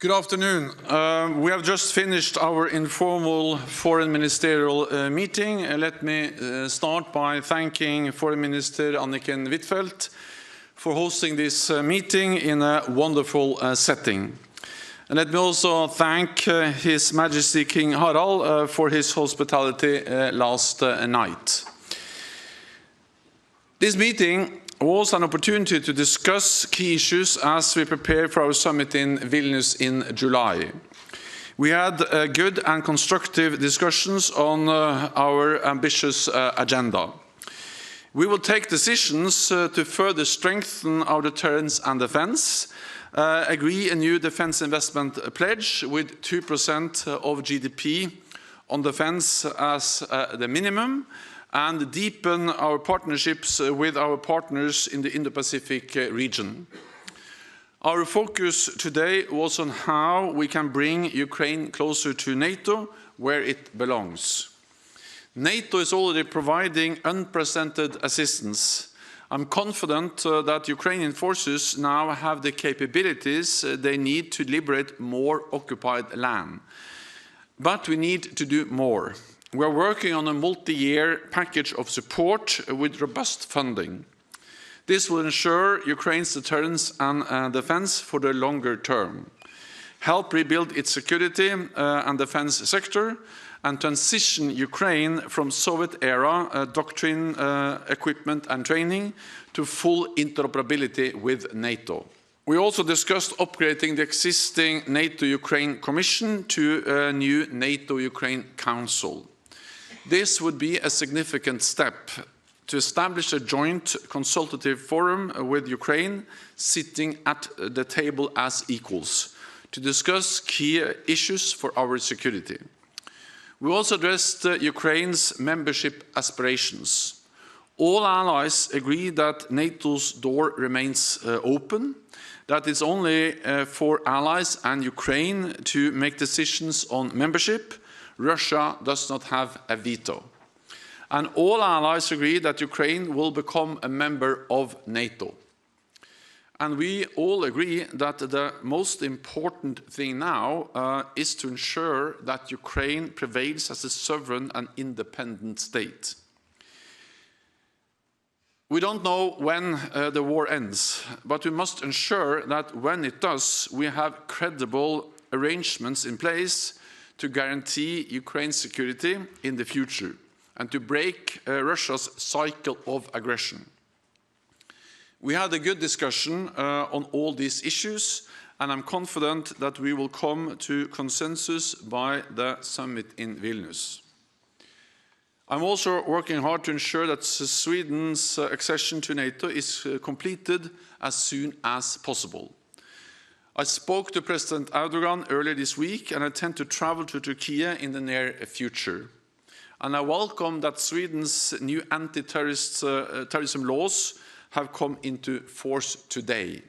Good afternoon. We have just finished our informal foreign ministerial meeting. Let me start by thanking Foreign Minister Anniken Huitfeldt for hosting this meeting in a wonderful setting. And let me also thank His Majesty King Harald for his hospitality last night. This meeting was an opportunity to discuss key issues as we prepare for our summit in Vilnius in July. We had good and constructive discussions on our ambitious agenda. We will take decisions to further strengthen our deterrence and defense, agree a new defense investment pledge with 2% of GDP on defense as the minimum, and deepen our partnerships with our partners in the Indo-Pacific region. Our focus today was on how we can bring Ukraine closer to NATO, where it belongs. NATO is already providing unprecedented assistance. I'm confident that Ukrainian forces now have the capabilities they need to liberate more occupied land. But we need to do more. We are working on a multi-year package of support with robust funding. This will ensure Ukraine's deterrence and defense for the longer term, help rebuild its security and defense sector, and transition Ukraine from Soviet-era doctrine, equipment and training to full interoperability with NATO. We also discussed upgrading the existing NATO-Ukraine Commission to a new NATO-Ukraine Council. This would be a significant step to establish a joint consultative forum with Ukraine, sitting at the table as equals, to discuss key issues for our security. We also addressed Ukraine's membership aspirations. All allies agree that NATO's door remains open, that it's only for allies and Ukraine to make decisions on membership. Russia does not have a veto. And all allies agree that Ukraine will become a member of NATO. And we all agree that the most important thing now is to ensure that Ukraine prevails as a sovereign and independent state. We don't know when the war ends, but we must ensure that when it does, we have credible arrangements in place to guarantee Ukraine's security in the future and to break Russia's cycle of aggression. We had a good discussion on all these issues, and I'm confident that we will come to consensus by the summit in Vilnius. I'm also working hard to ensure that Sweden's accession to NATO is completed as soon as possible. I spoke to President Erdogan earlier this week, and I intend to travel to Turkey in the near future. And I welcome that Sweden's new anti-terrorism laws have come into force today.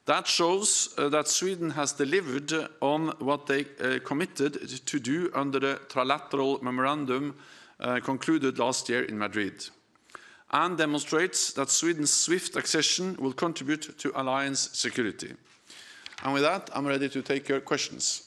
That shows that Sweden has delivered on what they committed to do under the trilateral memorandum concluded last year in Madrid, and demonstrates that Sweden's swift accession will contribute to alliance security. And with that, I'm ready to take your questions.